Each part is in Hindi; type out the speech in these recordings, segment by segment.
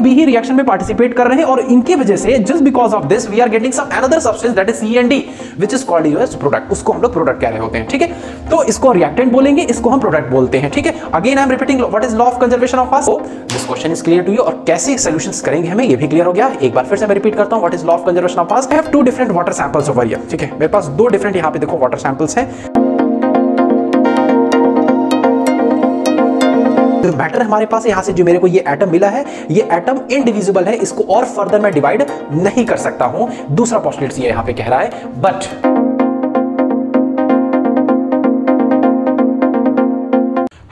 भी ही रिएक्शन में पार्टिसिपेट कर रहे हैं और इनकी वजह से just because of this we are getting some another substance that is CND which is called as product. उसको हम लोग प्रोडक्ट कह रहे होते हैं, ठीक है। तो इसको रिएक्टेंट बोलेंगे, इसको हम प्रोडक्ट बोलते हैं, ठीक है। Again I am repeating what is law of conservation of mass. This question is clear to you और कैसे सॉल्यूशंस करेंगे हमें ये भी क्लियर हो गया। एक बार फिर से मैं रिपीट करता हूं what is law of conservation of mass. I have two different water samples over here, ठीक है। मेरे पास दो डिफरेंट यहां पे देखो वाटर सैंपल्स हैं। मैटर हमारे पास यहां से जो मेरे को ये एटम मिला है, ये एटम इनडिविजिबल है, इसको और फर्दर मैं डिवाइड नहीं कर सकता हूं। दूसरा पोस्टुलेट ये यहां पे कह रहा है, but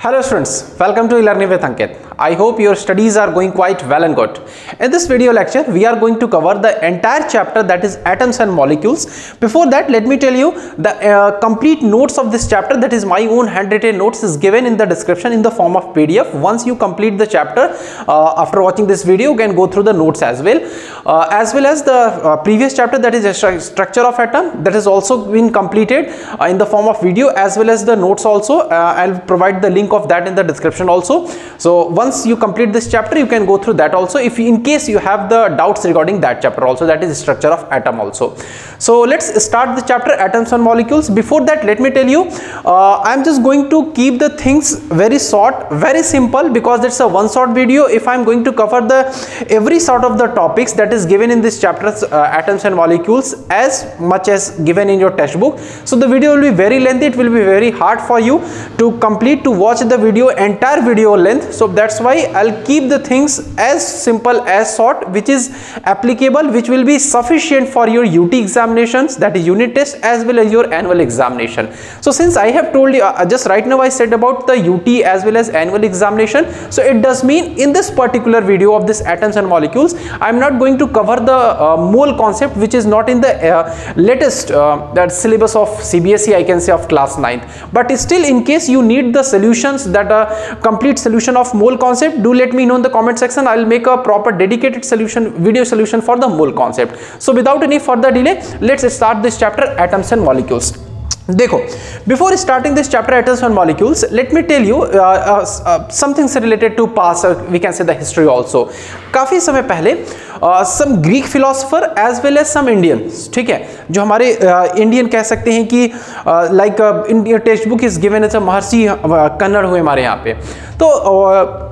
hello students, welcome to Learning with Ankit. I hope your studies are going quite well and good. In this video lecture we are going to cover the entire chapter that is atoms and molecules. Before that let me tell you the complete notes of this chapter, that is my own handwritten notes, is given in the description in the form of PDF. Once you complete the chapter after watching this video you can go through the notes as well as the previous chapter, that is structure of atom, that is also been completed in the form of video as well as the notes also. I'll provide the link of that in the description also. So once you complete this chapter you can go through that also, if in case you have the doubts regarding that chapter also, that is structure of atom also. So let's start the chapter atoms and molecules. Before that let me tell you I'm just going to keep the things very short, very simple, because it's a one short video. If I'm going to cover the every sort of the topics that is given in this chapter atoms and molecules as much as given in your textbook, so the video will be very lengthy, it will be very hard for you to complete, to watch the video entire video length. So that's why I'll keep the things as simple as short, which is applicable, which will be sufficient for your UT examinations, that is unit test, as well as your annual examination. So since I have told you just right now I said about the UT as well as annual examination, so it does mean in this particular video of this atoms and molecules I'm not going to cover the mole concept, which is not in the latest that syllabus of CBSE, I can say, of class 9th. But still in case you need the solutions, that a complete solution of mole concept, do let me know in the comment section. I'll make a proper dedicated solution, video solution for the mole concept. So without any further delay let's start this chapter atoms and molecules. देखो, before starting this chapter atoms and molecules let me tell you something related to past, we can say the history also. काफी समय पहले some Greek philosopher as well as some Indians, ठीक है, जो हमारे इंडियन कह सकते हैं कि like Indian textbook is given as a महर्षि कन्नड़ हुए हमारे यहाँ पे। तो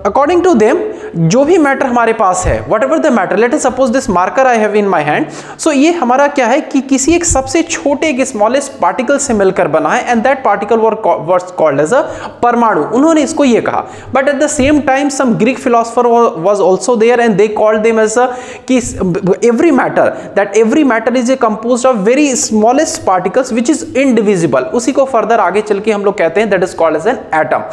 अकॉर्डिंग टू देम जो भी मैटर हमारे पास है, whatever the matter, let us suppose this marker I have in my hand, so ये हमारा क्या है कि किसी एक सबसे छोटे एक स्मॉलेस्ट पार्टिकल से मिलकर बना है, and that particle was called as a परमाणु। उन्होंने इसको ये कहा, but at the same time some Greek philosopher was also there and they called them as a कि every matter is a composed of very smallest particles which is indivisible. उसी को फर्दर आगे चल के हम लोग कहते हैं that is called as an atom.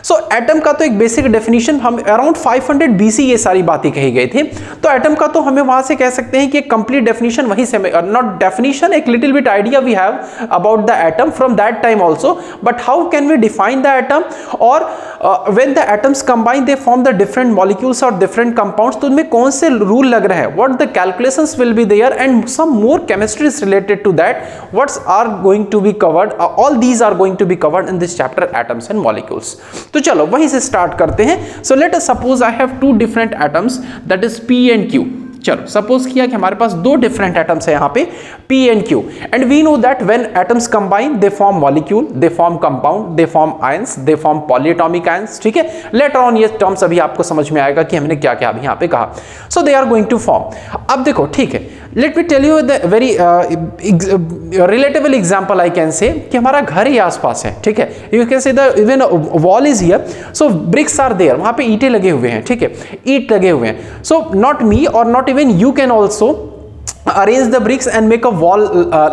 So atom का तो एक बेसिक डेफिनेशन हम अराउंड 500 BC ये सारी बातें कही गई थी। तो एटम का तो हमें वहां से कह सकते हैं कि एक कंप्लीट डेफिनेशन वहीं से, नॉट डेफिनेशन, एक little bit idea we have about the atom from that time also, but how can we define the atom, और when the atoms combine they form the different molecules और डिफरेंट कंपाउंड्स, तो उनमें कौन से रूल लग रहे हैं, what the calculations will be there and some more chemistry is related to that, what's are going to be covered, all these are going to be covered in this chapter atoms and molecules. तो चलो वहीं से स्टार्ट करते हैं। So let us suppose I have two different atoms that is P and Q। चलो सपोज किया कि हमारे पास दो डिफरेंट एटम्स है यहाँ पे P and Q, and we know that when atoms combine they form molecule, they form compound, they form ions, they form polyatomic ions, ठीक है। लेटर ऑन ये टर्म्स अभी आपको समझ में आएगा कि हमने क्या क्या अभी यहाँ पे कहा। So they are going to form. अब देखो, ठीक है, let me tell you the very relatable example I can say कि हमारा घर ही आसपास है, ठीक है। You can say the even wall is here, so bricks are there, वहां पे ईंटें लगे हुए हैं, ठीक है, ईंट लगे हुए हैं। सो नॉट मी और not even you can also arrange the bricks and make a wall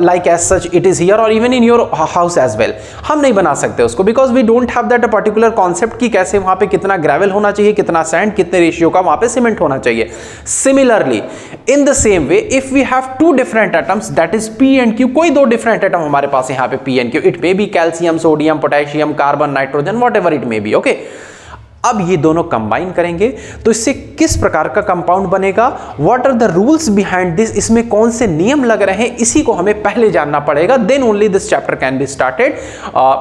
like as such it is here or even in your house as well. हम नहीं बना सकते उसको because we don't have that a particular concept कि कैसे वहाँ पे कितना gravel होना चाहिए, कितना sand, कितने रेशियो का वहाँ पे सीमेंट होना चाहिए। Similarly, in the same way, if we have two different atoms that is P and Q, कोई दो different atom हमारे पास यहाँ पे P and Q, it may be calcium, sodium, potassium, carbon, nitrogen, whatever it may be, okay. अब ये दोनों कंबाइन करेंगे तो इससे किस प्रकार का कंपाउंड बनेगा, what are the rules behind this, इसमें कौन से नियम लग रहे हैं, इसी को हमें पहले जानना पड़ेगा, then only this chapter can be started.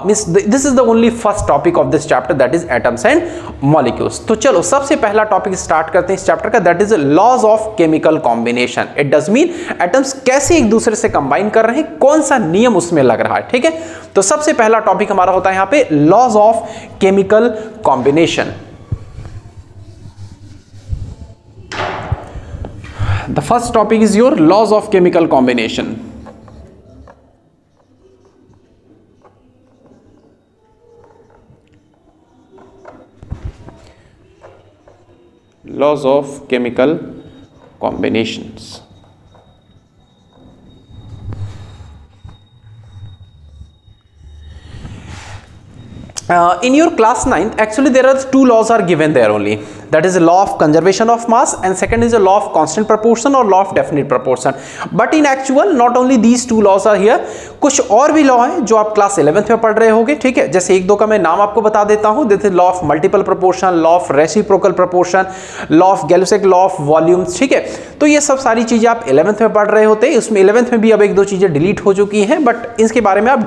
This is the only first topic of this chapter, that is atoms and molecules. तो चलो सबसे पहला टॉपिक स्टार्ट करते हैं इस चैप्टर का, that is laws of chemical combination. It does mean atoms कैसे एक दूसरे से कंबाइन कर रहे हैं, कौन सा नियम उसमें लग रहा है, ठीक है। तो सबसे पहला टॉपिक हमारा होता है यहां पे laws of chemical combination. The first topic is your laws of chemical combination. Laws of chemical combinations. In your class 9th, actually there are two laws are given there only. That is a law of conservation of mass and second is a law of constant proportion or law of definite proportion. But in actual not only these two laws are here, कुछ और भी लॉ हैं जो आप क्लास 11th में पढ़ रहे होंगे, ठीक है। जैसे एक दो का मैं नाम आपको बता देता हूं, this is law of multiple proportion, law of reciprocal proportion, law of Gay-Lussac, law of volumes, ठीक है। तो ये सब सारी चीजें आप 11th में पढ़ रहे होते हैं, उसमें 11th में भी अब एक दो चीजें डिलीट हो चुकी हैं, बट इसके बारे में आप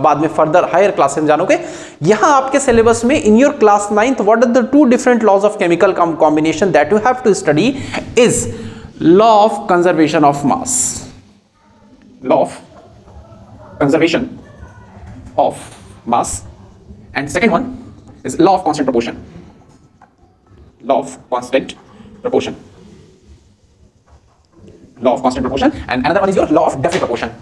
बाद में फर्दर हायर क्लास में जानोगे। यहां आपके सिलेबस में in your class 9th what are the two different laws of chemical combination that you have to study is law of conservation of mass, law of conservation of mass, and second one is law of constant proportion, law of constant proportion, law of constant proportion, and another one is your law of definite proportion.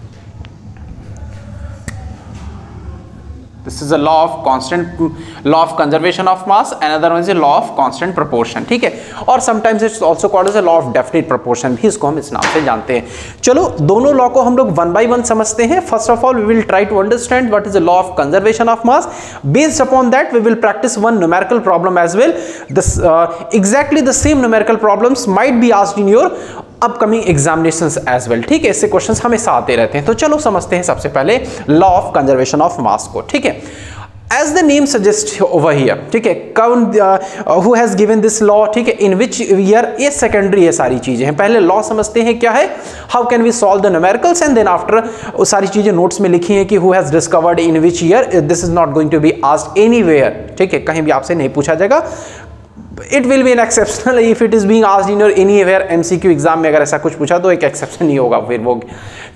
This is a law of constant, law of conservation of mass, another one is a law of constant proportion, ठीक है। और sometimes it's also called as a law of definite proportion, भी इसको हम इस नाम से जानते हैं। चलो दोनों लॉ को हम लोग वन बाय वन समझते हैं। First of all we will try to understand what is the law of conservation of mass. Based upon that we will practice one numerical problem as well. Exactly the same numerical problems might be asked in your upcoming examinations as well, ठीक है। इससे क्वेश्चंस हमेशा आते रहते हैं। तो चलो समझते हैं सबसे पहले law of conservation of mass को, ठीक है। As the name suggests over here, ठीक है, who has given this law, ठीक है, in which year, ये सेकेंडरी है, सारी चीजें हैं। पहले लॉ समझते हैं क्या है, how can we solve the numericals, and then after सारी चीजें नोट्स में लिखी हैं कि who has discovered in which year, this is not going to be asked anywhere, ठीक है, कहीं भी आपसे नहीं पूछा जाएगा। It will be an exceptional if it is being asked in your anywhere MCQ exam में, अगर ऐसा कुछ पूछा तो एक एक्सेप्शन ही होगा फिर वो।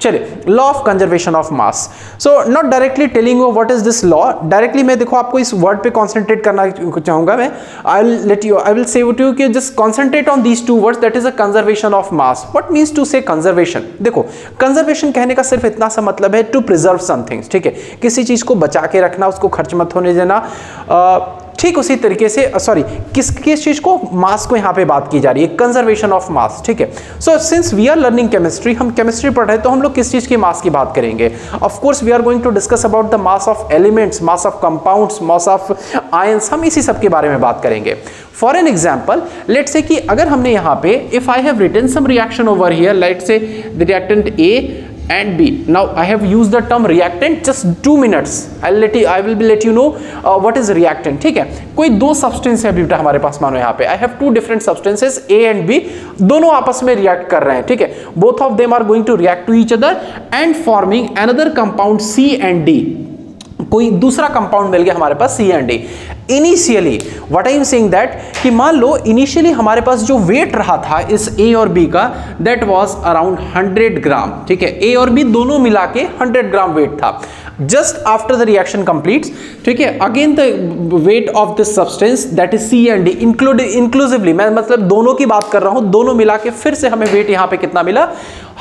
चलिए law of conservation of mass. So not directly telling you what is this law, directly मैं देखो आपको इस वर्ड पे कॉन्सेंट्रेट करना चाहूंगा मैं। I will say to you कि just concentrate on these two words, that is a conservation of mass. What means to say conservation? देखो कंजर्वेशन कहने का सिर्फ इतना सा मतलब है टू प्रिजर्व समथिंग, ठीक है, किसी चीज को बचा के रखना, उसको खर्च मत होने देना। ठीक उसी तरीके से सॉरी किस चीज को, मास को यहां पे बात की जा रही है, कंजर्वेशन ऑफ मास, ठीक है। So since we are learning chemistry, हम केमिस्ट्री पढ़ रहे हैं, तो हम लोग किस चीज की मास की बात करेंगे? Of course we are going to discuss about the mass of elements, mass of compounds, mass of ions, हम इसी सब के बारे में बात करेंगे। For an example let's say कि अगर हमने यहाँ पे if I have written some reaction over here, let's say the reactant A and B. Now I have used the term reactant, just 2 minutes. I will let you know what is reactant, ठीक है। कोई दो सब्सटेंस है बेटा हमारे पास, मानो यहाँ पे I have 2 different substances A and B, दोनों आपस में रिएक्ट कर रहे हैं, ठीक है। Both of them are going to react to each other and forming another compound C and D. कोई दूसरा कंपाउंड मिल गया हमारे पास C and D। Initially what I am saying that कि मान लो इनिशियली हमारे पास जो वेट रहा था इस A और B का, दैट वाज अराउंड 100 ग्राम, ठीक है। A और B दोनों मिला के 100 ग्राम वेट था। Just after the reaction completes, ठीक है, again the weight of this substance that is C and D inclusively, मैं मतलब दोनों की बात कर रहा हूं, दोनों मिला के फिर से हमें वेट यहां पे कितना मिला?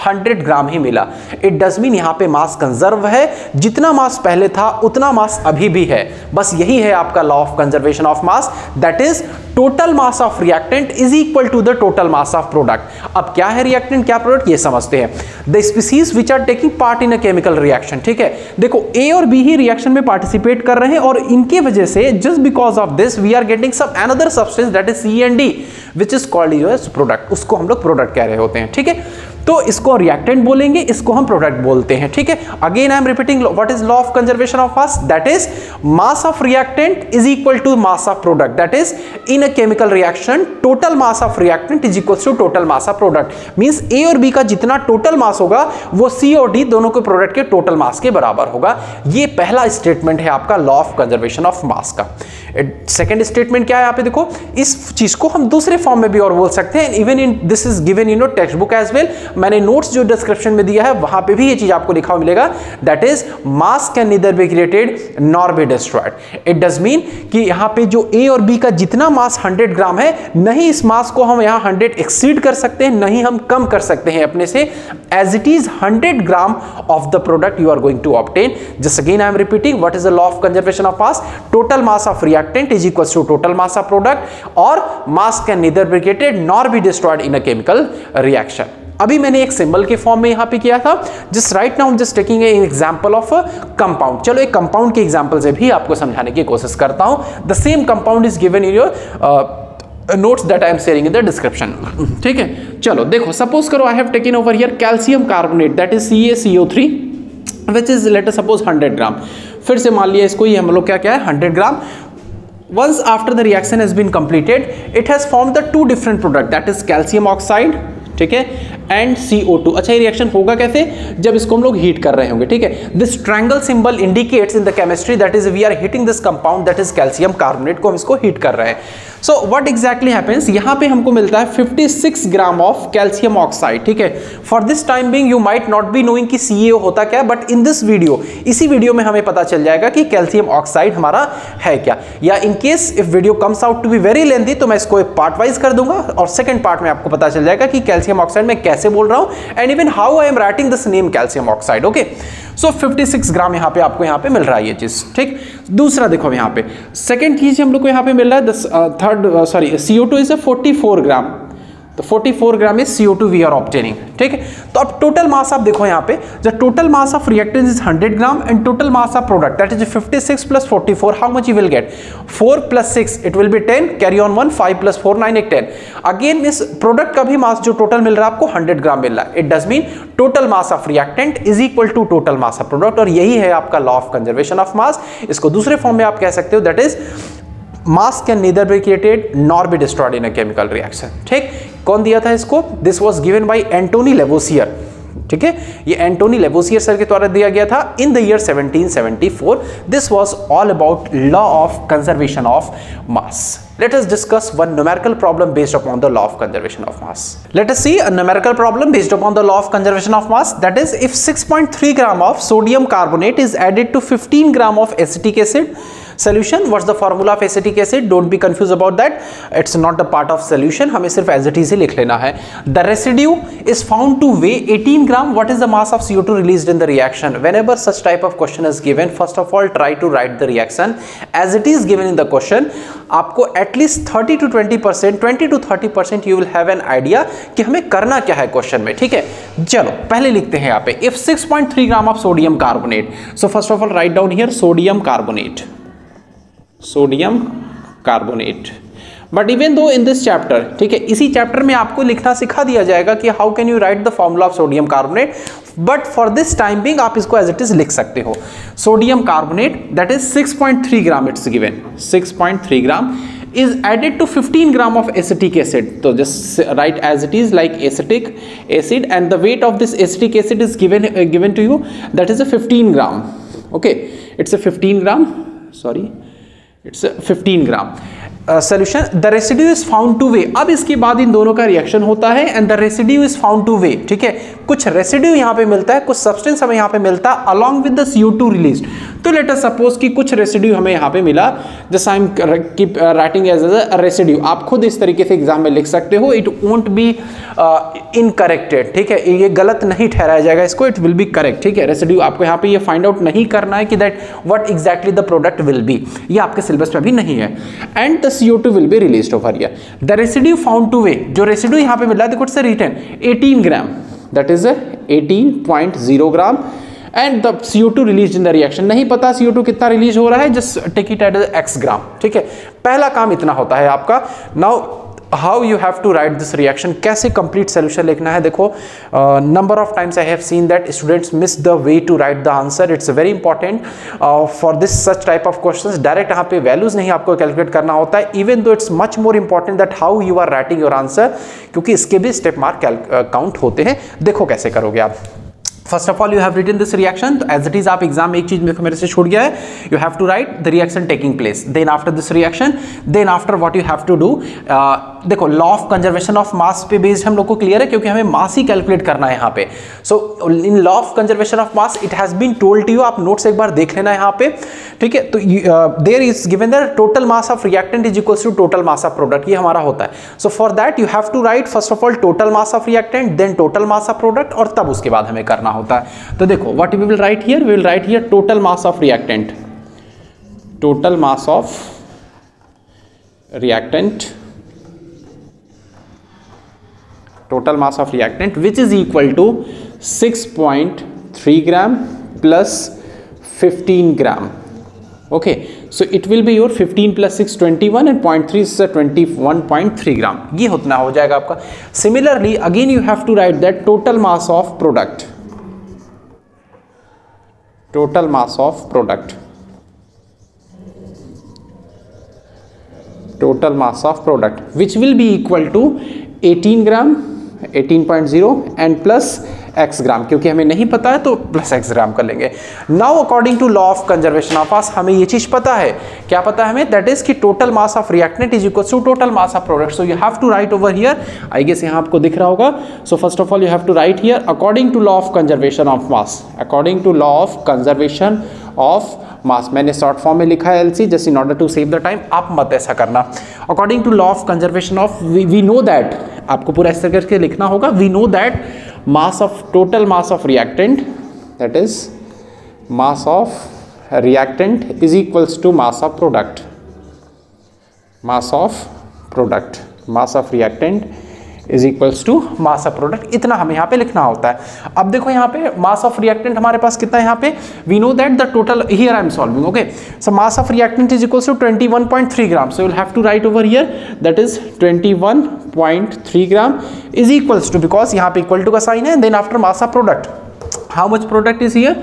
100 ग्राम ही मिला। इट डज मीन यहां पे मास कंजर्व है, जितना मास पहले था उतना मास अभी भी है। बस यही है आपका law of conservation of mass, that is total mass of reactant is equal to the total mass of product. अब क्या है रिएक्टेंट, क्या प्रोडक्ट, ये समझते हैं। The species which are taking part in a chemical reaction, ठीक है। देखो ए और बी ही रिएक्शन में पार्टिसिपेट कर रहे हैं और इनके वजह से just because of this we are getting some another substance that is C and D which is called your product, उसको हम लोग प्रोडक्ट कह रहे होते हैं, ठीक है। तो इसको रिएक्टेंट बोलेंगे, इसको हम प्रोडक्ट बोलते हैं, ठीक है। Again I am repeating what is law of conservation of mass, that is mass of reactant is equal to mass of product, that is in a chemical reaction total mass of reactant is equal to total mass of product. Means A और बी का जितना टोटल मास होगा वो सी और डी दोनों के प्रोडक्ट के टोटल मास के बराबर होगा। ये पहला स्टेटमेंट है आपका law of conservation of mass का। सेकंड स्टेटमेंट क्या है, यहाँ पे देखो, इस चीज को हम दूसरे फॉर्म में भी और बोल सकते हैं, even in this is given in your text book as well. मैंने नोट्स जो डिस्क्रिप्शन में दिया है वहां पे भी ये चीज आपको लिखा हुआ मिलेगा, that is mass can neither be created nor be destroyed. It does mean कि यहाँ पे जो ए और बी का जितना मास 100 ग्राम है, नहीं इस मास को हम यहाँ 100 एक्सीड कर सकते हैं, नहीं हम कम कर सकते हैं अपने से। As it is 100 gram of the product you are going to obtain. Just again I am repeating what is the law of conservation of mass, total mass of reactant is equals to total mass of product और mass can neither be created nor be destroyed in a chemical reaction। अभी मैंने एक सिंबल के फॉर्म में यहां पे किया था, just right now just taking an example of compound. चलो एक कंपाउंड के एग्जांपल से भी आपको समझाने की कोशिश करता हूं। The same compound is given in your notes that I am sharing in the description, ठीक है। चलो देखो, सपोज करो आई have taken over here calcium carbonate that is CaCO3 which is late us suppose 100 ग्राम। फिर से मान लिया इसको, ये हम लोग क्या क्या है 100 ग्राम। Once after the reaction has been completed, it has formed the two different product, that is calcium oxide, ठीक है, एंड CO2। अच्छा, ये रिएक्शन होगा कैसे, जब इसको हम लोग हीट कर रहे होंगे, ठीक है। This triangle symbol indicates in the chemistry that is we are heating this compound that is calcium carbonate को हम इसको हीट कर रहे हैं। सो व्हाट एग्जैक्टली हैपेंस, यहाँ पे हमको मिलता है 56 ग्राम ऑफ कैल्शियम ऑक्साइड, ठीक है। For this time being you might not be knowing कि CaO होता क्या, बट इन दिस वीडियो, इसी वीडियो में हमें पता चल जाएगा कि कैल्शियम ऑक्साइड हमारा है क्या। या in case if video comes out to be very lengthy तो मैं इसको एक पार्ट वाइज कर दूंगा और सेकंड पार्ट में आपको पता चल जाएगा कि कैल्शियम ऑक्साइड मैं कैसे बोल रहा हूं and even how I am writing this name calcium oxide, okay. So 56 gram यहाँ पे आपको यहाँ पे मिल रहा है ये चीज, ठीक। दूसरा देखो यहाँ पे सेकंड चीज हम लोग को यहाँ पे मिल रहा है CO2 इज 44 ग्राम, तो 44 gram is CO2 we are obtaining, ठीक है। तो अब टोटल मास आप देखो यहाँ पे, the total mass of reactant is 100 gram and total mass of product that is 56 plus 44, how much you will get, 4 plus 6 it will be 10, carry on 1, 5 plus 4 9 8 10। Again इस प्रोडक्ट का भी मास जो टोटल मिल रहा है आपको 100 ग्राम मिल रहा है। It does mean total mass of reactant is equal to total mass of product, और यही है आपका law of conservation of mass. इसको दूसरे फॉर्म में आप कह सकते हो that is mass can neither be created nor be destroyed in a chemical reaction, ठीक। कौन दिया था इसको, this was given by Antoine Lavoisier, ठीक है। ये एंटोनी लेवोसियर सर के द्वारा दिया गया था in the year 1774। This was all about law of conservation of mass. Let us discuss one numerical problem based upon the law of conservation of mass. Let us see a numerical problem based upon the law of conservation of mass, that is if 6.3 gram of sodium carbonate is added to 15 gram of acetic acid solution, what's the formula of acetic acid, don't be confused about that, it's not the part of solution, हमें सिर्फ as it is ही लिख लेना है। The residue is found to weigh 18 gram, what is the mass of CO2 released in the reaction? Whenever such type of question is given, first of all try to write the reaction as it is given in the question। आपको at least 30 to 20%, 20 to 30% you will have an idea कि हमें करना क्या है क्वेश्चन में, ठीक है। चलो पहले लिखते हैं यहाँ पे if 6.3 gram of sodium carbonate, so first of all write down here sodium carbonate, sodium carbonate. But even though in this chapter, ठीक है, इसी चैप्टर में आपको लिखना सिखा दिया जाएगा कि how can you right the formula of sodium carbonate, but for this time being आप इसको एज इट इज लिख सकते हो। Sodium carbonate that is 6.3 gram, it's given 6.3 gram is added to 15 gram of acetic acid, so just write as it is like acetic acid, and the weight of this acetic acid is given to you, that is a 15 gram, okay, it's a 15 gram, sorry, it's a 15 gram solution. The residue is found to weigh, अब इसके बाद इन दोनों का रिएक्शन होता है and the residue is found to weigh, ठीक है। कुछ रेसिड्यू यहाँ पे मिलता है, कुछ सब्सटेंस हमें यहाँ पे मिलता है along with the CO2 released। तो लेट अस सपोज कि कुछ रेसिड्यू हमें यहाँ पे मिला, just I am keep writing as a residue, आप खुद इस तरीके से एग्जाम में लिख सकते हो, इट वोंट बी इनकरेक्टेड, ठीक है, ये गलत नहीं ठहराया जाएगा इसको, इट विल बी करेक्ट, ठीक है। रेसिड्यू आपको यहाँ पे ये फाइंड आउट नहीं करना है कि that what exactly the product will be, ये आपके सिलेबस पे भी नहीं है। And the CO2 will be released over here. The residue found to weigh, जो रेसिड्यू यहाँ पे मिला है देखो it's written 18 gram, that is 18.0 gram, and the CO2 release in the reaction, नहीं पता CO2 कितना रिलीज हो रहा है, just take it at x gram, ठीक है। पहला काम इतना होता है आपका। Now how you have to write this reaction, कैसे कंप्लीट सोल्यूशन लिखना है। देखो number of times I have seen that students miss the way to write the answer. It's very important for this such type of questions. Direct यहाँ पे वैल्यूज नहीं आपको कैलकुलेट करना होता है, even though it's much more important that how you are writing your answer, क्योंकि इसके भी स्टेप मार्क काउंट होते हैं। देखो कैसे करोगे आप। First of all you have written this reaction, तो एज इट इज आप एग्जाम में एक चीज मेरे से छूट गया है, you have to write the reaction taking place. Then after this reaction, then after what you have to do, देखो law of conservation of mass पे बेस्ड हम लोग को क्लियर है, क्योंकि हमें मास ही कैलकुलेट करना है यहाँ पे। So in law of conservation of mass it has been told to you, आप नोट्स एक बार देख लेना यहाँ पे, ठीक है। तो there is given that total mass of reactant is equals to total mass of product, ये हमारा होता है। So for that you have to write first of all total mass of reactant, then total mass of product, और तब उसके बाद हमें करना होता है। तो देखो what we will write here, we will write here total mass of reactant, total mass of reactant, total mass of reactant which is equal to 6.3 gram plus 15 gram. Okay, so it will be your 15 plus 6 21 and 0.3 is 21.3 gram. ये होतना हो जाएगा आपका। Similarly again you have to write that total mass of product, total mass of product, total mass of product which will be equal to 18 gram 18.0 and plus x ग्राम, क्योंकि हमें नहीं पता है तो प्लस x ग्राम कर लेंगे। Now according to law of conservation of mass हमें ये चीज पता है, क्या पता है हमें, दैट इज कि total mass of reactant is equal to total mass of product. So you have to write over here, I guess यहाँ आपको दिख रहा होगा। So first of all you have to write here according to law of conservation of mass, according to law of conservation of mass, मैंने शॉर्ट फॉर्म में लिखा है LC just in order to save the time, आप मत ऐसा करना। According to law of conservation of, we know that, आपको पूरा इस तरह करके लिखना होगा, we know that mass of total mass of reactant, that is mass of reactant is equals to mass of product, mass of product, mass of reactant is equals to mass of product, इतना हमें यहाँ पे लिखना होता है। अब देखो यहाँ पे मास ऑफ रिएक्टेंट हमारे पास कितना है यहाँ पे, we know that the total, here I am solving, okay. So mass of reactant is equals to 21.3 gram, so you will have to write over here that is 21.3 gram is equals to, because यहाँ पे इक्वल टू का साइन है, then after mass of product, how much product is here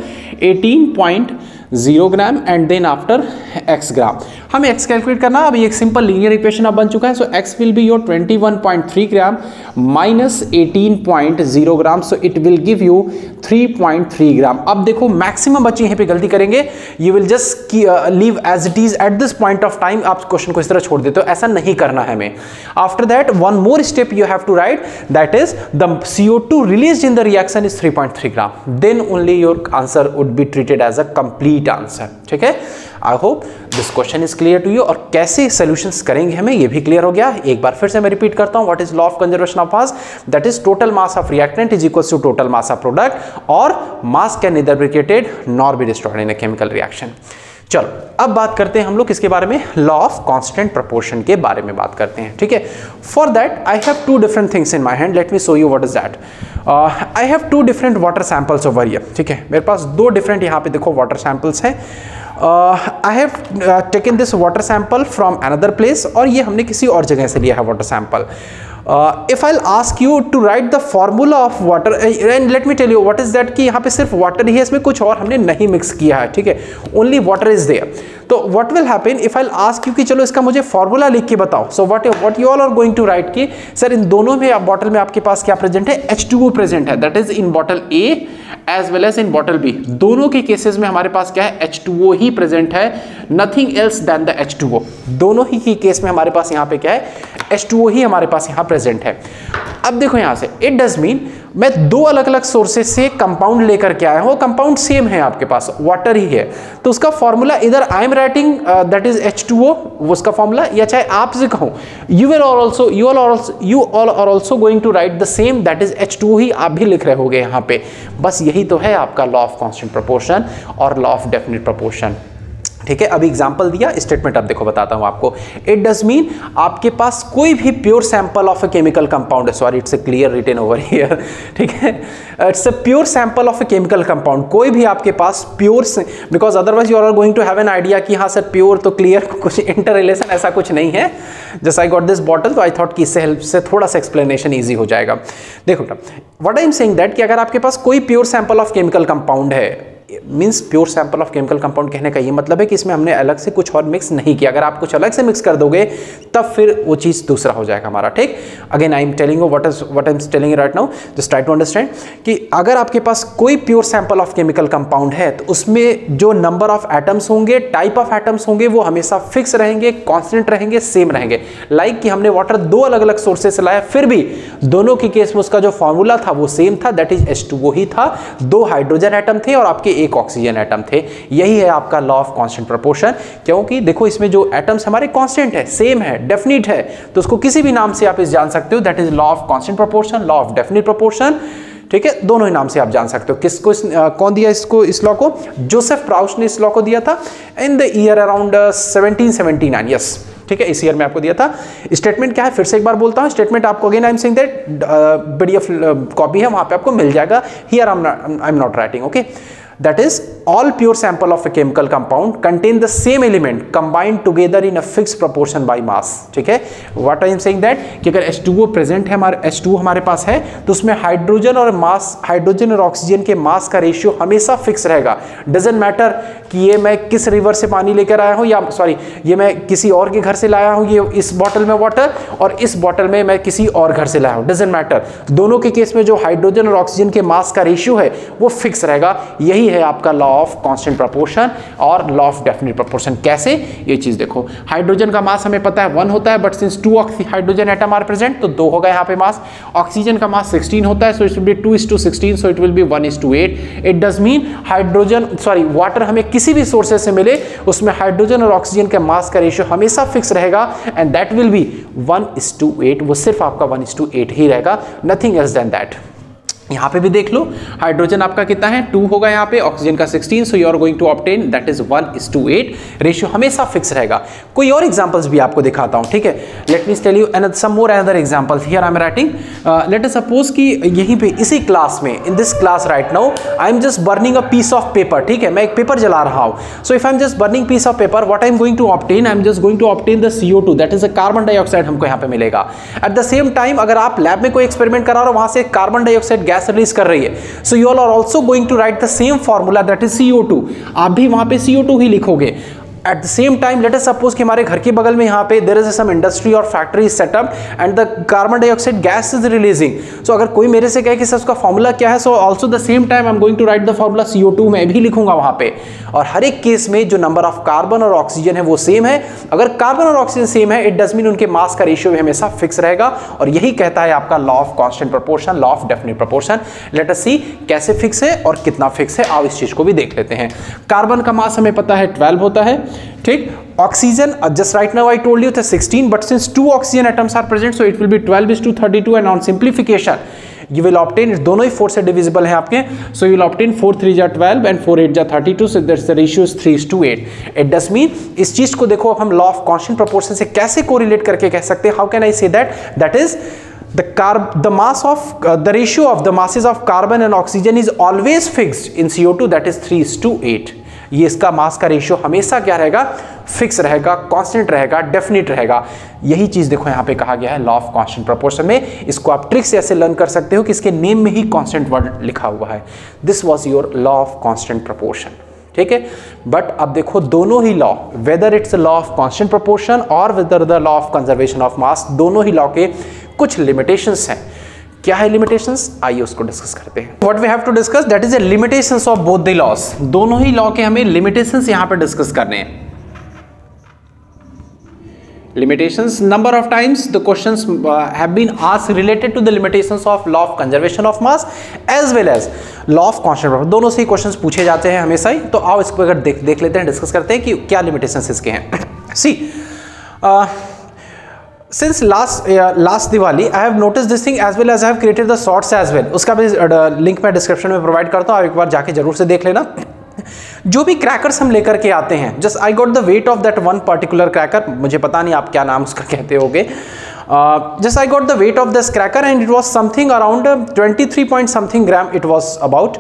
18.0 gram and then after x gram. हमें x कैलकुलेट करना, अब ये एक सिंपल लीनियर इक्वेशन अब बन चुका है। So x will be your 21.3 gram minus 18.0 gram, so it will give you 3.3 gram. अब देखो मैक्सिमम बच्चे यहाँ पे गलती करेंगे, you will just leave as it is at this point of time, आप क्वेश्चन को इस तरह छोड़ देते हो, ऐसा नहीं करना है हमें। After that one more step you have to write, that is the CO2 released in the reaction is 3.3 gram, then only your answer would be treated as a complete answer, ठीक है। I hope this question is clear to you, और कैसे सॉल्यूशंस करेंगे हमें ये भी क्लियर हो गया। एक बार फिर से मैं रिपीट करता हूं, what is law of conservation of mass, that is total mass of reactant is equals to total mass of product, और mass can neither be created nor be destroyed in a chemical reaction. चलो अब बात करते हैं हम लोग किसके बारे में, लॉ ऑफ कांस्टेंट प्रोपोर्शन के बारे में बात करते हैं, ठीक है। For that I have two different things in my hand, let me show you what is that. I have two different water samples over here, ठीक है। मेरे पास दो डिफरेंट यहाँ पे देखो वाटर सैंपल्स हैं। आई have taken this water sample from another place, और ये हमने किसी और जगह से लिया है water sample. if I'll ask you to write the formula of water, and let me tell you what is that कि यहाँ पे सिर्फ water ही है, इसमें कुछ और हमने नहीं मिक्स किया है, ठीक है, only water is there। तो what will happen if I'll ask you कि चलो इसका मुझे फॉर्मूला लिख के बताओ, so what you all are going to write कि सर इन दोनों में बॉटल में आपके पास क्या प्रेजेंट है, H2O प्रेजेंट है, that is in bottle A as well as in bottle B, दोनों के केसेस में हमारे पास क्या है, H2O ही प्रेजेंट है, nothing else than the H2O, दोनों ही की केस में हमारे पास यहाँ पे क्या है, H2O ही हमारे पास यहाँ प्रेजेंट है। अब देखो यहाँ से इट डज मीन मैं दो अलग अलग सोर्सेज से कंपाउंड लेकर के आया हूँ, कंपाउंड सेम है आपके पास, वाटर ही है, तो उसका फॉर्मूला इधर I am writing that is H2O उसका फॉर्मूला, या चाहे आपसे कहूँ you all are also going to write the same, that is H2O ही आप भी लिख रहे होगे यहाँ पे। बस यही तो है आपका लॉ ऑफ कांस्टेंट प्रोपोर्शन और लॉ ऑफ डेफिनिट प्रोपोर्शन, ठीक है, अभी एग्जांपल दिया, स्टेटमेंट अब देखो बताता हूं आपको। इट डज मीन आपके पास कोई भी pure sample of a chemical compound है, sorry it's a clear written over here, ठीक है, it's a pure sample of a chemical compound, कोई भी आपके पास pure, because otherwise you are going to have an idea कि हाँ सर प्योर तो क्लियर, कुछ इंटर रिलेशन ऐसा कुछ नहीं है। Just I got this bottle, तो आई थॉट कि इससे हेल्प से थोड़ा सा एक्सप्लेनेशन ईजी हो जाएगा। देखो what I am saying that कि अगर आपके पास कोई pure sample of chemical compound है, means pure sample of chemical compound कहने का ये मतलब है कि इसमें हमने अलग से कुछ और मिक्स नहीं किया। अगर आप कुछ अलग से मिक्स कर दोगे तब फिर वो चीज़ दूसरा हो जाएगा हमारा, ठीक। Again I am telling you what I am telling right now, just try to understand कि अगर आपके पास कोई pure sample of chemical compound है तो उसमें जो नंबर ऑफ एटम्स होंगे, टाइप ऑफ एटम्स होंगे, वो हमेशा फिक्स रहेंगे, कॉन्स्टेंट रहेंगे, सेम रहेंगे। लाइक कि हमने वाटर दो अलग अलग सोर्सेस से लाया, फिर भी दोनों के केस में उसका जो फॉर्मूला था वो सेम था, दैट इज H2O ही था। दो हाइड्रोजन एटम थे और आपके एक ऑक्सीजन एटम थे। यही है आपका लॉ ऑफ कांस्टेंट प्रोपोर्शन, क्योंकि देखो इसमें जो एटम्स हमारे कांस्टेंट है, सेम है, डेफिनिट है, तो उसको किसी भी नाम से आप इस जान सकते हो, that is law of constant proportion, law of definite proportion, ठीक है, दोनों ही नाम से आप जान सकते हो। किसको कौन दिया इसको, इस लॉ को? जोसेफ प्राउच ने इस लॉ को दिया था in the year around 1779, yes, ठीक है, इस ईयर में आपको दिया था। स्टेटमेंट क्या है फिर से एक बार बोलता हूं, स्टेटमेंट आपको again I am saying that PDF copy है, वहां पे आपको मिल जाएगा। Here I am not writing, okay, that is all pure sample of a chemical compound contain the same element combined together in a fixed proportion by mass, ठीक है। what I am saying that कि अगर H2O प्रेजेंट है, हमारे H2O हमारे पास है, तो उसमें हाइड्रोजन और मास, हाइड्रोजन और ऑक्सीजन के मास का रेशियो हमेशा फिक्स रहेगा। डजेंट मैटर कि ये मैं किस रिवर से पानी लेकर आया हूँ, या सॉरी ये मैं किसी और के घर से लाया हूँ, ये इस बॉटल में वाटर और इस बॉटल में मैं किसी और घर से लाया हूँ, डजेंट मैटर, दोनों के केस में जो हाइड्रोजन और ऑक्सीजन के मास का रेशियो है वो फिक्स रहेगा। यही है आपका लॉ ऑफ कांस्टेंट प्रोपोर्शन और लॉ ऑफ डेफिनिट प्रोपोर्शन। कैसे, ये चीज देखो, हाइड्रोजन का मास हमें पता है 1 होता है, but since 2 hydrogen atom are present तो 2 होगा यहाँ पे मास। ऑक्सीजन का मास 16 होता है, सो it will be 2:16, so it will be 1:8। It does mean hydrogen sorry water हमें किसी भी सोर्सेस से मिले उसमें हाइड्रोजन और ऑक्सीजन के मास का रेशियो हमेशा फिक्स रहेगा, एंड दैट विल बी 1:8। वो सिर्फ आपका 1:8 ही रहेगा, नथिंग एल्स देन दैट। यहाँ पे भी देख लो, हाइड्रोजन आपका कितना है 2 होगा यहाँ पे, ऑक्सीजन का 16, so you are going to obtain that is 1:8, ratio हमेशा फिक्स रहेगा। कोई और एग्जांपल्स भी आपको दिखाता हूँ, ठीक है। Let me tell you some more another example here I am writing. Let us suppose कि यहीं पे इसी क्लास में, in this class right now I am just burning a piece of paper, ठीक है, मैं एक पेपर जला रहा हूँ। So if I am just burning piece of paper, what I am going to obtain, I am just going to obtain the CO2, that is a carbon dioxide हमको यहाँ पे मिलेगा। एट द सेम टाइम अगर आप लैब में कोई एक्सपेरिमेंट करा रहे हो, वहां से कार्बन डाइऑक्साइड गैस रिलीज कर रही है, so you all are also going to write the same formula, that is CO2, आप भी वहां पे CO2 ही लिखोगे। At the same time, let us suppose कि हमारे घर के बगल में यहाँ पे there is some industry or factory set up and the carbon dioxide gas is releasing. So अगर कोई मेरे से कहे कि सर उसका फॉर्मूला क्या है, so also the same time I'm going to write the formula CO2 मैं भी लिखूंगा वहाँ पे। और हर एक केस में जो नंबर ऑफ कार्बन और ऑक्सीजन है वो सेम है। अगर कार्बन और ऑक्सीजन सेम है, इट डज मीन उनके मास का रेशियो भी हमेशा फिक्स रहेगा, और यही कहता है आपका law of constant proportion, law of definite proportion. Let us see कैसे फिक्स है और कितना फिक्स है, आओ इस चीज को भी देख लेते हैं। कार्बन का मास हमें पता है 12 होता है, ठीक। Oxygen just right now I told you था 16, but since 2 oxygen atoms are present, so it will be 12:32, and on simplification you will obtain, दोनों ही 4 से डिविजिबल हैं आपके, so you will obtain 4 3 जा 12 and 4 8 जा 32, so that's the ratio is 3:8. It does mean इस चीज को देखो अब हम लॉ ऑफ कांस्टेंट प्रोपोर्शन से कैसे कोरिलेट करके कह सकते हैं, how can I say that, that is the mass of the ratio of the masses of carbon and oxygen is always fixed in CO2, that is 3:8. ये इसका मास का रेशियो हमेशा क्या रहेगा, फिक्स रहेगा, कांस्टेंट रहेगा, डेफिनिट रहेगा। यही चीज देखो यहाँ पे कहा गया है लॉ ऑफ कांस्टेंट प्रोपोर्शन में। इसको आप ट्रिक से ऐसे लर्न कर सकते हो कि इसके नेम में ही कांस्टेंट वर्ड लिखा हुआ है। This was your law of constant proportion, ठीक है। बट अब देखो दोनों ही law, whether it's law of constant proportion और whether the law of conservation of mass, दोनों ही लॉ के कुछ लिमिटेशंस हैं। क्या है लिमिटेशंस, आइए उसको डिस्कस करते हैं। What we have to discuss, that is the limitations of both the laws. दोनों ही लॉ के हमें लिमिटेशंस यहां पे डिस्कस करने हैं। limitations, number of times the questions have been asked related to the limitations of law of conservation of mass as well as law of constant proportion, दोनों से ही क्वेश्चंस पूछे जाते हैं हमेशा ही। तो आओ इसको अगर देख लेते हैं, डिस्कस करते हैं कि क्या लिमिटेशंस इसके हैं। सी since last Diwali I have noticed this thing as well as I have created the shorts as well, उसका भी लिंक मैं डिस्क्रिप्शन में प्रोवाइड करता हूँ, आप एक बार जाके जरूर से देख लेना। जो भी क्रैकर्स हम लेकर के आते हैं, just I got the weight of that one particular cracker, मुझे पता नहीं आप क्या नाम उसका कहते होगे, just I got the weight of this cracker and it was something around 23 point something gram it was about.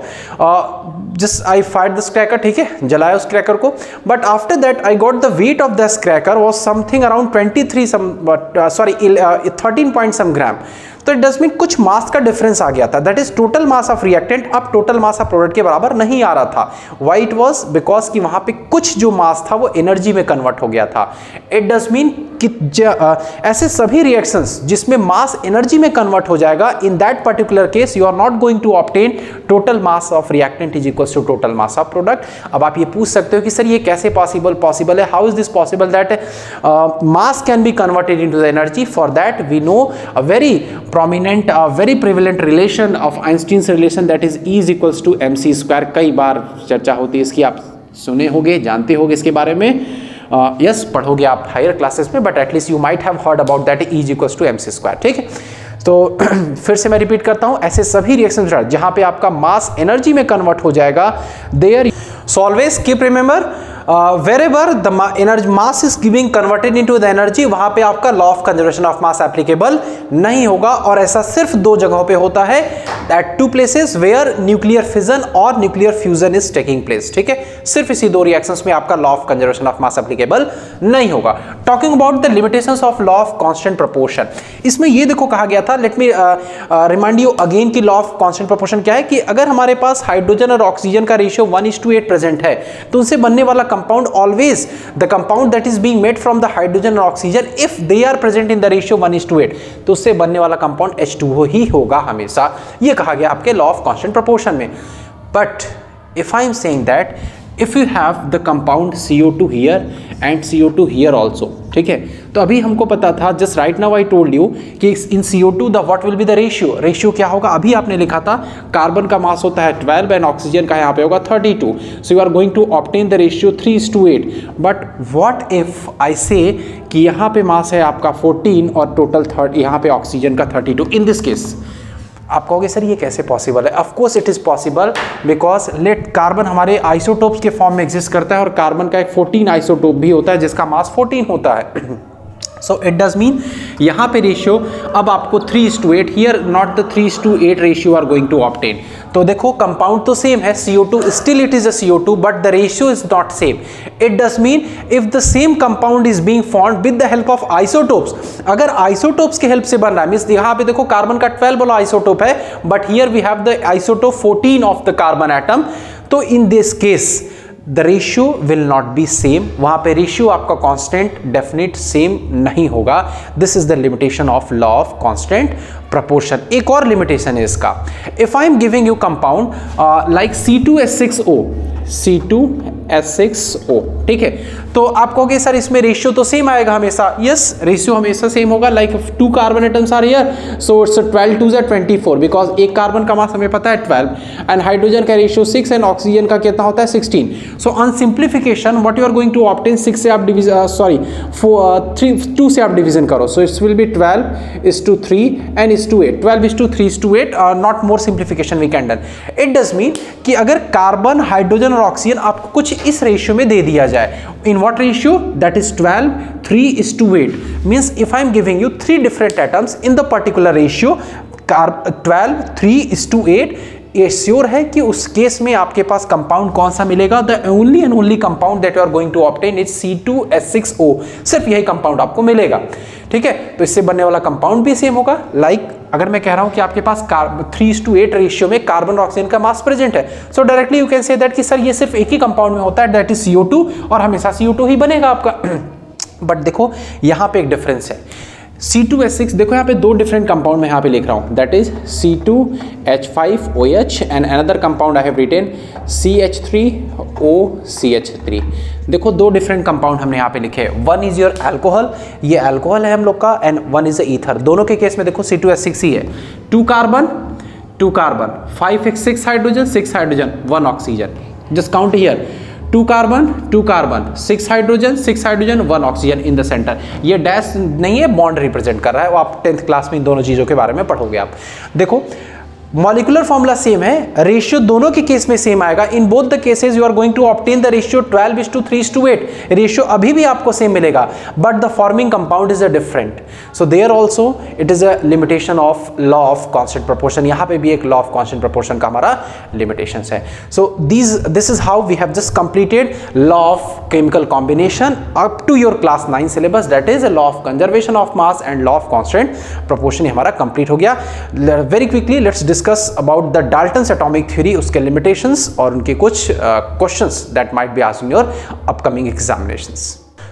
Just I fired this cracker, ठीक है, जलाया उस क्रैकर को, but after that I got the weight of this cracker was something around 13 point some gram. तो इट डज मीन कुछ मास का डिफरेंस आ गया था, that is total mass of reactant अब टोटल मास ऑफ प्रोडक्ट के बराबर नहीं आ रहा था. Why it was? बिकॉज कि वहां पे कुछ जो मास था वो एनर्जी में कन्वर्ट हो गया था. इट डज मीन कि ऐसे सभी रिएक्शंस जिसमें मास एनर्जी में कन्वर्ट हो जाएगा, in that particular case you are not going to obtain total mass of reactant is equals to total mass of product. अब आप ये पूछ सकते हो कि सर ये कैसे पॉसिबल है, how is this possible that mass can be converted into the energy? For that we know a very prominent very prevalent relation of Einstein's relation, that is E is equals to mc square. कई बार चर्चा होती है इसकी, आप सुने होंगे, जानते होंगे इसके बारे में, यस पढ़ोगे आप हायर क्लासेस में, but at least you might have heard about that E is equals to mc square. ठीक है, तो फिर से मैं रिपीट करता हूं, ऐसे सभी रिएक्शंस जहां पे आपका मास एनर्जी में कन्वर्ट हो जाएगा, there so always keep remember wherever the energy mass is giving converted into the energy, वहां पे आपका law of conservation of mass applicable नहीं होगा. और ऐसा सिर्फ दो जगहों पे होता है, at two places where nuclear fission और nuclear fusion is taking place. ठीक है, सिर्फ इसी दो रिएक्शंस में आपका law of conservation of mass applicable नहीं होगा. Talking about the limitations of law of constant proportion, इसमें ये देखो कहा गया था, let me remind you again कि लॉ ऑफ कांस्टेंट प्रोपोर्शन क्या है, कि अगर हमारे पास हाइड्रोजन और ऑक्सीजन का रेशियो 1:8 प्रेजेंट है, तो उनसे बनने वाला compound always the compound that is being made from the hydrogen or oxygen, if they are present in the ratio 1:8, तो उससे बनने वाला कंपाउंड H2O ही होगा हमेशा. ये कहा गया आपके लॉ ऑफ कांस्टेंट प्रोपोर्शन में. But if I am saying that if you have the compound CO2 here and CO2 here also, ठीक है, तो अभी हमको पता था, just right now I told you कि इन CO2 the what will be the ratio क्या होगा. अभी आपने लिखा था कार्बन का मास होता है 12 एंड ऑक्सीजन का यहाँ पे होगा 32, so you are going to obtain the ratio 3:8. But what if I say कि यहाँ पे मास है आपका 14 और टोटल 30, यहाँ पे ऑक्सीजन का 32. इन दिस केस आप कहोगे सर ये कैसे पॉसिबल है? Of course it is possible, because late carbon हमारे आइसोटोप्स के फॉर्म में एग्जिस्ट करता है और कार्बन का एक 14 आइसोटोप भी होता है जिसका मास 14 होता है. सो इट डज मीन यहाँ पे रेशियो अब आपको 3:8, here not the 3:8 ratio are going to obtain. तो देखो कंपाउंड तो सेम है, CO2 still it is a CO2, but the ratio is not same. It does mean if the same compound is being formed with the help of isotopes, अगर आइसोटोप्स के हेल्प से बन रहा है, मींस यहाँ पे देखो कार्बन का 12 वाला आइसोटोप है, but here we have the isotope 14 of the carbon atom. तो in this case the ratio will not be same, वहां पे रेशियो आपका कांस्टेंट डेफिनेट सेम नहीं होगा. This is the limitation of law of constant proportion. एक और लिमिटेशन है इसका, if I am giving you compound like C2H6O, ठीक है, तो आप कहोगे सर इसमें रेशियो तो सेम आएगा हमेशा. यस, रेशियो हमेशा सेम होगा. Like 2 carbon atoms are here, so it's 12 2 24, because एक कार्बन का मास हमें पता है 12 एंड हाइड्रोजन का रेशियो 6 एंड ऑक्सीजन का कितना होता है 16. So on simplification what you are going to obtain, 6 से आप डिवीजन 2 से आप डिवीजन करो, so it's will be 12:3 and 8. 12:3:8, not more simplification we can done. It does mean कि अगर कार्बन, हाइड्रोजन और ऑक्सीजन आपको कुछ इस रेशियो में दे दिया जाए, in what ratio, that is 12:3:8, means if I am giving you 3 different atoms in the particular ratio 12:3:8, ये श्योर है कि उस केस में आपके पास कंपाउंड कौन सा मिलेगा, the only and only compound that you are going to obtain is C2H6O. सिर्फ यही कंपाउंड आपको मिलेगा. ठीक है, तो इससे बनने वाला कंपाउंड भी सेम होगा. लाइक अगर मैं कह रहा हूं कि आपके पास 3:8 रेशियो में कार्बन और ऑक्सीजन का मास प्रेजेंट है, सो directly you can say that कि सर ये सिर्फ एक ही कंपाउंड में होता है, दैट इज CO2, और हमेशा CO2 ही बनेगा आपका. बट देखो यहां पे एक डिफरेंस है. C2H6, देखो यहाँ पे 2 डिफरेंट कंपाउंड मैं यहाँ पे लिख रहा हूँ, that is C2H5OH and another compound I have written CH3OCH3. देखो 2 डिफरेंट कंपाउंड हमने यहाँ पे लिखे हैं. वन इज योर अल्कोहल, ये अल्कोहल है हम लोग का, एंड वन इज ईथर. दोनों के केस में देखो C2H6 ही है. 2 carbon 5 hydrogen 6 hydrogen 1 oxygen. Just count here, 2 carbon 6 hydrogen 1 oxygen in the centre. ये डैश नहीं है, बॉन्ड रिप्रेजेंट कर रहा है. वो आप 10th क्लास में इन दोनों चीज़ों के बारे में पढ़ोगे आप. देखो मॉलिकुलर फॉर्मूला सेम है, रेशियो दोनों के केस में सेम आएगा। In both the cases you are going to obtain the ratio 12:3:8। Ratio अभी भी आपको सेम मिलेगा, but the forming compound is a different. So there also it is a limitation of law of constant proportion. यहां पे भी एक लॉ ऑफ कांस्टेंट प्रोपोर्शन का हमारा लिमिटेशन है। So this is how we have just completed law of chemical combination up to your class 9 syllabus, that is law of conservation of mass and law of constant proportion हमारा कंप्लीट हो गया। Very quickly let's discuss about the Dalton's atomic theory, उसके limitations और उनके कुछ questions that might be asked in your upcoming examinations.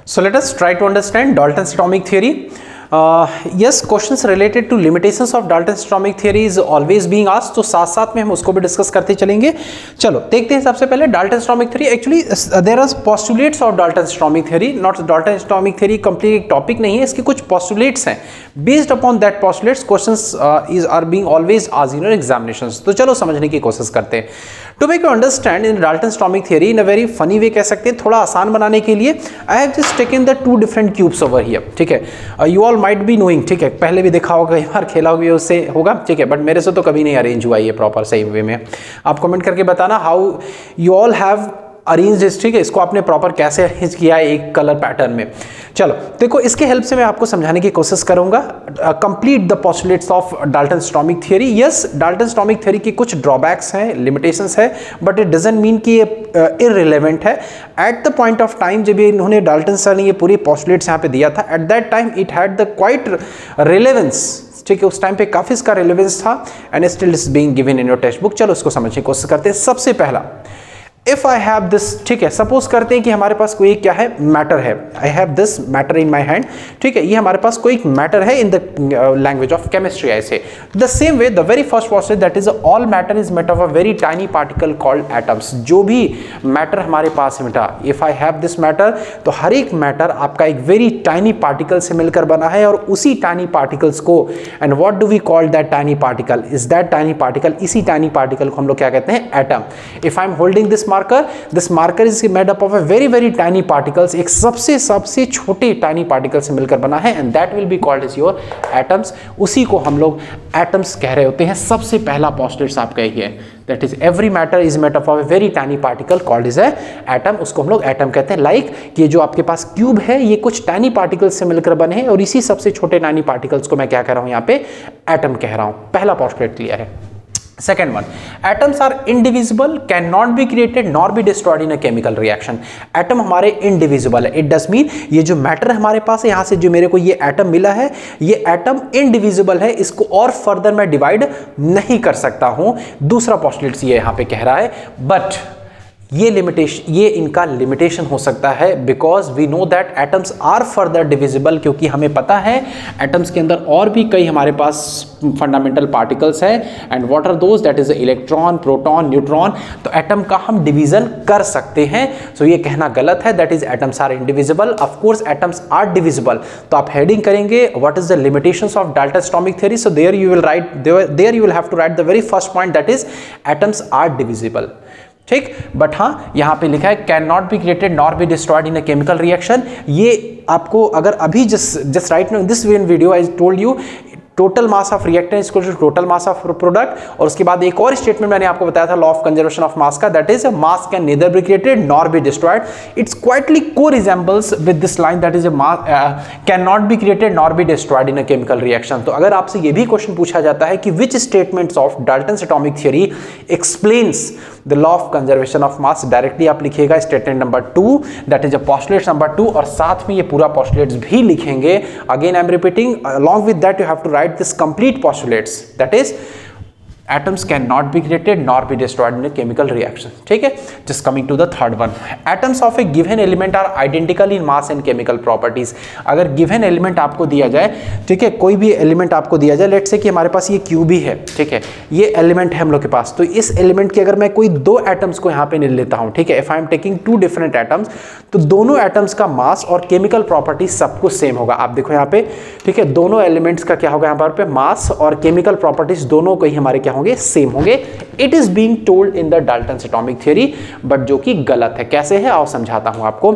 So let us try to understand Dalton's atomic theory. Yes, questions related to limitations of Dalton's atomic theory is always being asked, तो साथ साथ में हम उसको भी डिस्कस करते चलेंगे। चलो देखते हैं सबसे पहले Dalton's atomic theory। Actually there are postulates of Dalton's atomic theory, not Dalton's atomic theory complete एक टॉपिक नहीं है, इसके कुछ postulates हैं। Based upon that postulates questions are being always asked in your examinations। तो चलो समझने की कोशिश करते हैं। To make you understand in Dalton's atomic theory in a very funny way कह सकते हैं, थोड़ा आसान बनाने के लिए I have just taken the two different cubes over here, ठीक है। You all might be knowing, ठीक है, पहले भी देखा होगा, कई बार खेला होगा उससे होगा, ठीक है, बट मेरे से तो कभी नहीं अरेंज हुआ ये प्रॉपर सही वे में। आप कमेंट करके बताना how you all have arrange this, ठीक है, इसको आपने प्रॉपर कैसे अरेंज किया है एक कलर पैटर्न में। चलो देखो, इसके हेल्प से मैं आपको समझाने की कोशिश करूंगा। Complete the postulates of Dalton's atomic theory. Yes, Dalton's atomic theory की कुछ ड्रॉबैक्स हैं, लिमिटेशंस है, बट इट डजंट मीन कि ये इररिलेवेंट है। At the point of time जब इन्होंने डाल्टन सर ने ये पूरी पोस्टुलेट्स यहाँ पे दिया था, at that time it had the quite relevance, ठीक है, उस टाइम पे काफी इसका रिलेवेंस था and still is being given in your text book. चलो इसको समझने की कोशिश करते हैं। सबसे पहला, इफ आई हैव दिस, ठीक है, सपोज करते हैं कि हमारे पास कोई क्या है, मैटर है। I have this matter in my hand, ठीक है, ये हमारे पास कोई मैटर है in the language of chemistry. ऐसे the same way the very first postulate that is all matter is made of a very tiny particle called atoms. जो भी मैटर हमारे पास है बेटा, if I have this matter, तो हर एक मैटर आपका एक वेरी टाइनी पार्टिकल से मिलकर बना है, और उसी टाइनी पार्टिकल्स को, and what do we call that tiny particle, is that tiny particle, इसी टाइनी पार्टिकल को हम लोग क्या कहते हैं, atom. If I am holding this this marker is made up of a very tiny particles, एक सबसे छोटे tiny particles से मिलकर बना है, and that will be called as your atoms। उसी को हम लोग atoms कह रहे होते हैं। सबसे पहला postulate आपका यही है, that is every matter is made up of a very tiny particle called as a atom। उसको हम लोग atom कहते हैं। लाइक ये जो आपके पास क्यूब है, ये कुछ tiny particles से मिलकर बने हैं, और इसी सबसे छोटे tiny particles को मैं क्या कह रहा हूं, यहाँ पे atom कह रहा हूं। पहला postulate क्लियर है। Second one, atoms are indivisible, cannot be created nor be destroyed in a chemical reaction। Atom हमारे indivisible है। It does mean ये जो मैटर हमारे पास है, यहाँ से जो मेरे को ये एटम मिला है, ये एटम indivisible है, इसको और फर्दर मैं डिवाइड नहीं कर सकता हूं। दूसरा पोस्टुलेट ये यहाँ पे कह रहा है, बट ये लिमिटेशन, ये इनका लिमिटेशन हो सकता है, because we know that atoms are further divisible, क्योंकि हमें पता है एटम्स के अंदर और भी कई हमारे पास फंडामेंटल पार्टिकल्स हैं, and what are those, that is electron, proton, neutron. तो एटम का हम डिवीजन कर सकते हैं। सो ये कहना गलत है, that is atoms are indivisible. Of course atoms are divisible. तो आप हेडिंग करेंगे what is the limitations of Dalton's atomic theory. So there you will write, there you will have to write the very first point, that is atoms are divisible, ठीक। बट हाँ, यहां पे लिखा है can not be created nor be destroyed in a chemical reaction. ये आपको अगर अभी just right now this video I told you total mass of reactant is equal to total mass of product, और उसके बाद एक और स्टेटमेंट मैंने आपको बताया था law of conservation of mass का, that is mass can neither be created nor be destroyed. It's quietly को resembles with this line, that is can not be created nor be destroyed in a chemical reaction. तो अगर आपसे ये भी क्वेश्चन पूछा जाता है कि which statements of Dalton's atomic theory explains the law of conservation of mass, directly आप लिखिएगा statement number 2, that is a postulate number 2, और साथ में ये पूरा पोस्टुलेट्स भी लिखेंगे। Again I am repeating, along with that you have to write this complete postulates, that is atoms cannot be created nor be destroyed in a chemical reaction, ठीक है। just coming to the third one, atoms of a given element are identical in mass and chemical properties। अगर given element आपको दिया जाए, ठीक है, कोई भी element आपको दिया जाए, let's say कि हमारे पास ये क्यूब ही है, ठीक है, ये element है हम लोग के पास, तो इस element के अगर मैं कोई दो atoms को यहाँ पे ले लेता हूँ, ठीक है, if I am taking two different atoms, तो दोनों atoms का mass और chemical properties सब कुछ सेम होगा। आप देखो यहाँ पे, ठीक है, दोनों elements का क्या होगा यहाँ पे, mass और chemical properties दोनों को ही हमारे क्या होंगे, सेम होंगे। It is being told in the Dalton's atomic theory, but जो कि गलत है। कैसे है आओ समझाता हूं आपको।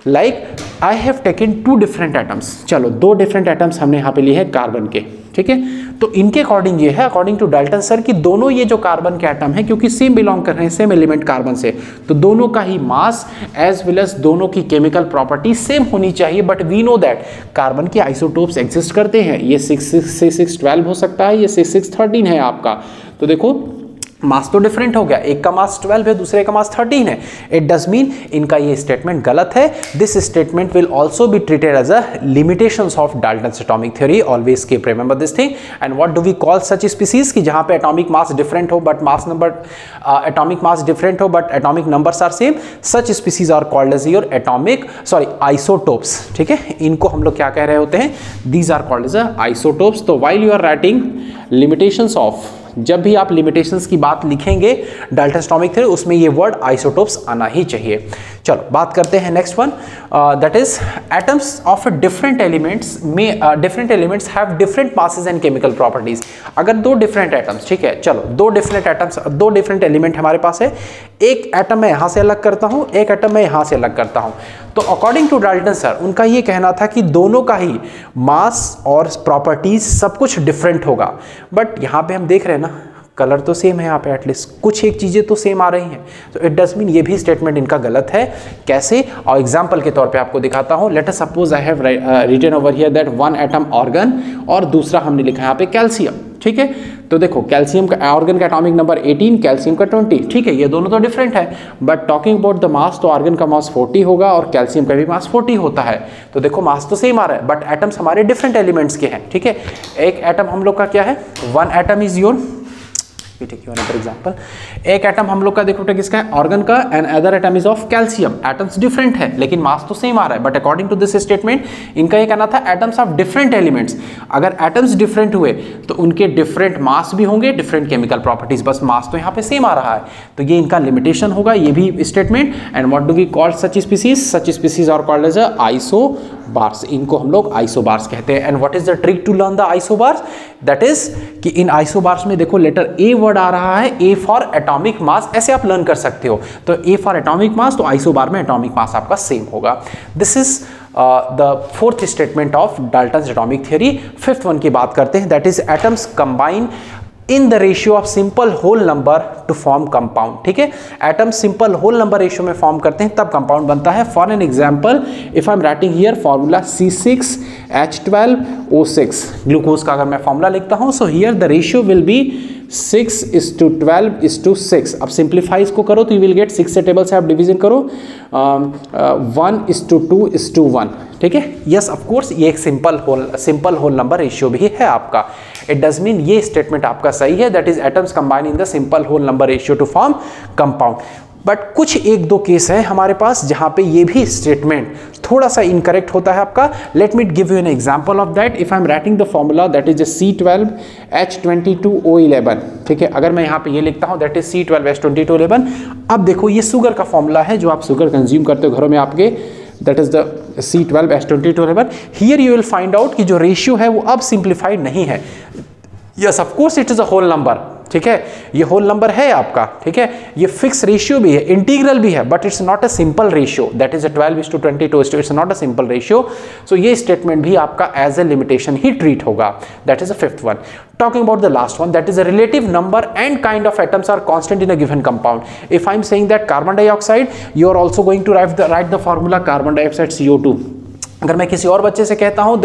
Like I have taken two different atoms, चलो दो डिफरेंट एटम्स हमने यहां पे लिए हैं कार्बन के, ठीक है। तो इनके अकॉर्डिंग ये है, अकॉर्डिंग टू डाल्टन सर, कि दोनों ये जो कार्बन के एटम है, क्योंकि सेम बिलोंग कर रहे हैं सेम एलिमेंट कार्बन से, तो दोनों का ही मास एज वेल एज दोनों की केमिकल प्रॉपर्टी सेम होनी चाहिए। But we know that carbon के आइसोटोप्स एग्जिस्ट करते हैं, ये 6,6,12 हो सकता है, ये 6,6,13 है आपका। तो देखो मास तो डिफरेंट हो गया, एक का मास 12 है, दूसरे का मास 13 है। इट डज मीन इनका ये स्टेटमेंट गलत है। This statement will also be treated as a limitations of Dalton's atomic theory. Always keep remember this thing. And what do we call such species, कि जहां पे एटॉमिक मास डिफरेंट हो but mass number atomic mass different हो but atomic numbers are same, such species are called as your isotopes. ठीक है, इनको हम लोग क्या कह रहे होते हैं, these are called as isotopes. तो while you are writing limitations of, जब भी आप लिमिटेशंस की बात लिखेंगे डाल्टन्स एटॉमिक थ्योरी, उसमें ये वर्ड आइसोटोप्स आना ही चाहिए। चलो बात करते हैं next one, that is atoms of different elements में different elements have different masses and chemical properties. अगर दो डिफरेंट एटम्स, ठीक है, चलो दो डिफरेंट एटम्स, दो डिफरेंट एलिमेंट हमारे पास है, एक एटम मैं यहां से अलग करता हूं, एक एटम मैं यहां से अलग करता हूं, तो अकॉर्डिंग टू डाल्टन सर उनका ये कहना था कि दोनों का ही मास और प्रॉपर्टीज सब कुछ डिफरेंट होगा। बट यहां पे हम देख रहे हैं ना, कलर तो सेम है यहाँ पे, एटलीस्ट कुछ एक चीज़ें तो सेम आ रही हैं। तो इट डज मीन ये भी स्टेटमेंट इनका गलत है। कैसे, और एग्जांपल के तौर पे आपको दिखाता हूँ। Let us suppose I have written over here that one atom argon और दूसरा हमने लिखा है यहाँ पे कैल्शियम। ठीक है, तो देखो कैल्शियम का ऑर्गन का एटॉमिक नंबर 18, कैल्शियम का 20। ठीक है, ये दोनों तो डिफरेंट है, बट टॉकिंग अबाउट द मास, तो ऑर्गन का मास 40 होगा और कैल्शियम का भी मास 40 होता है। तो देखो मास तो सेम आ रहा है, बट एटम्स हमारे डिफरेंट एलिमेंट्स के हैं। ठीक है, एक एटम हम लोग का क्या है, one atom is your, for example एक एटम हम लोग का देखो किसका है, ऑर्गन का, and other atom is of calcium. Atoms different है लेकिन मास तो सेम आ रहा है। But according to this statement इनका ये कहना था एटम्स ऑफ डिफरेंट एलिमेंट्स, अगर एटम्स डिफरेंट हुए तो उनके डिफरेंट मास भी होंगे, डिफरेंट केमिकल प्रॉपर्टीज, बस मास तो यहाँ पे सेम आ रहा है। तो ये इनका लिमिटेशन होगा, ये भी statement. And what do we call such species, such species are called as isobars, इनको हम लोग आइसोबार्स कहते हैं। And what is the trick to learn the isobars, that is कि इन आइसोबार्स में देखो लेटर ए वर्ड आ रहा है, ए फॉर एटॉमिक मास, ऐसे आप लर्न कर सकते हो। तो ए फॉर एटॉमिक मास, तो आइसोबार में एटॉमिक मास आपका सेम होगा। This is the fourth statement of Dalton's atomic theory. Fifth one की बात करते हैं, that is atoms combine in the ratio of simple whole number to form compound. ठीक है, atom simple whole number ratio में फॉर्म करते हैं तब कंपाउंड बनता है। For an example, if I am writing here formula C6H12O6, glucose का अगर मैं फॉर्मूला लिखता हूं, so here the ratio will be 6:12:6। अब सिंप्लीफाई इसको करो तो यू विल गेट 6 से टेबल से आप डिवीजन करो 1:2:1। ठीक है, यस ऑफ कोर्स ये एक सिंपल होल नंबर रेशियो भी है आपका। इट डज मीन ये स्टेटमेंट आपका सही है, that is atoms combine in the simple whole number ratio to form compound. But कुछ एक दो केस है हमारे पास जहां पे ये भी स्टेटमेंट थोड़ा सा इनकरेक्ट होता है आपका। Let me give you an example of that. If I am writing the formula that is C12H22O11, ठीक है, अगर मैं यहाँ पे ये लिखता हूँ दैट इज C12H22O11। अब देखो ये शुगर का फॉर्मूला है जो आप शुगर कंज्यूम करते हो घरों में आपके, that is the C12H22O11। Here you will find out कि जो रेशियो है वो अब सिंप्लीफाइड नहीं है। Yes of course it is a whole number, ठीक है, ये होल नंबर है आपका, ठीक है, ये फिक्स रेशियो भी है, इंटीग्रल भी है, but it's not a simple ratio, that is a 12:22, it's not a simple ratio. So ये स्टेटमेंट भी आपका एज ए लिमिटेशन ही ट्रीट होगा। That is a fifth one. Talking about the last one, that is a relative number and kind of atoms are constant in a given compound. If I'm saying that carbon dioxide, you are also going to write the formula carbon dioxide CO2. अगर मैं किसी और बच्चे से कहता हूँ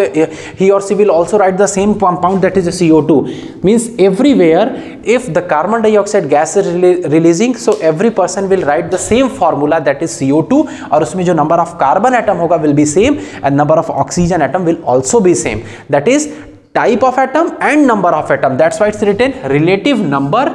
he or she will also write the same compound that is a CO2, means everywhere if the carbon dioxide gas is releasing, so every person will write the same formula that is CO2, और उसमें जो number of carbon atom होगा will be same and number of oxygen atom will also be same. That is type of atom and number of atom, that's why it's written relative number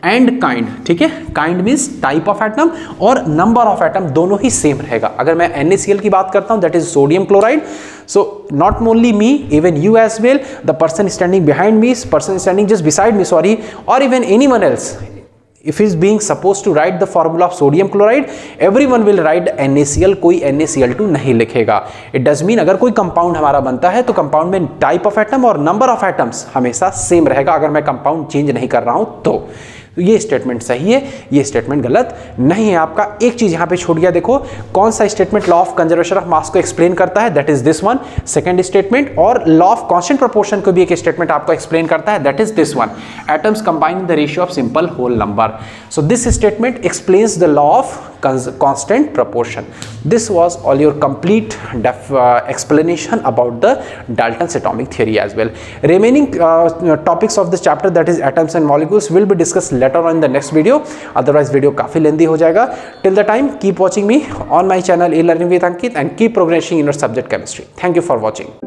and kind. ठीक है, kind means type of atom और नंबर ऑफ एटम दोनों ही सेम रहेगा। अगर मैं NaCl की बात करता हूं that is sodium chloride, so not only me, even you as well, the person standing behind me, person standing just beside me, sorry, और even anyone else, if he is being supposed to write the formula of sodium chloride, everyone will write NaCl, कोई NaCl2 नहीं लिखेगा। It does mean अगर कोई कंपाउंड हमारा बनता है तो कंपाउंड में टाइप ऑफ एटम और नंबर ऑफ एटम्स हमेशा सेम रहेगा अगर मैं कंपाउंड चेंज नहीं कर रहा हूं तो। तो ये स्टेटमेंट सही है, ये स्टेटमेंट गलत नहीं है आपका। एक चीज यहां पे छूट गया, देखो कौन सा statement law of conservation of mass को एक्सप्लेन करता है, that is this one, second statement. और लॉ ऑफ कांस्टेंट प्रोपोर्शन को भी एक स्टेटमेंट आपको एक्सप्लेन करता है, that is this one, atoms combine in the ratio of simple whole number. So this statement explains the law of constant proportion. This was all your complete explanation about the Dalton's atomic theory as well. Remaining topics of this chapter, that is atoms and molecules, will be discussed later on in the next video. Otherwise video काफी lengthy हो जाएगा. Till the time, keep watching me on my channel e-learning with Ankit and keep progressing in your subject chemistry. Thank you for watching.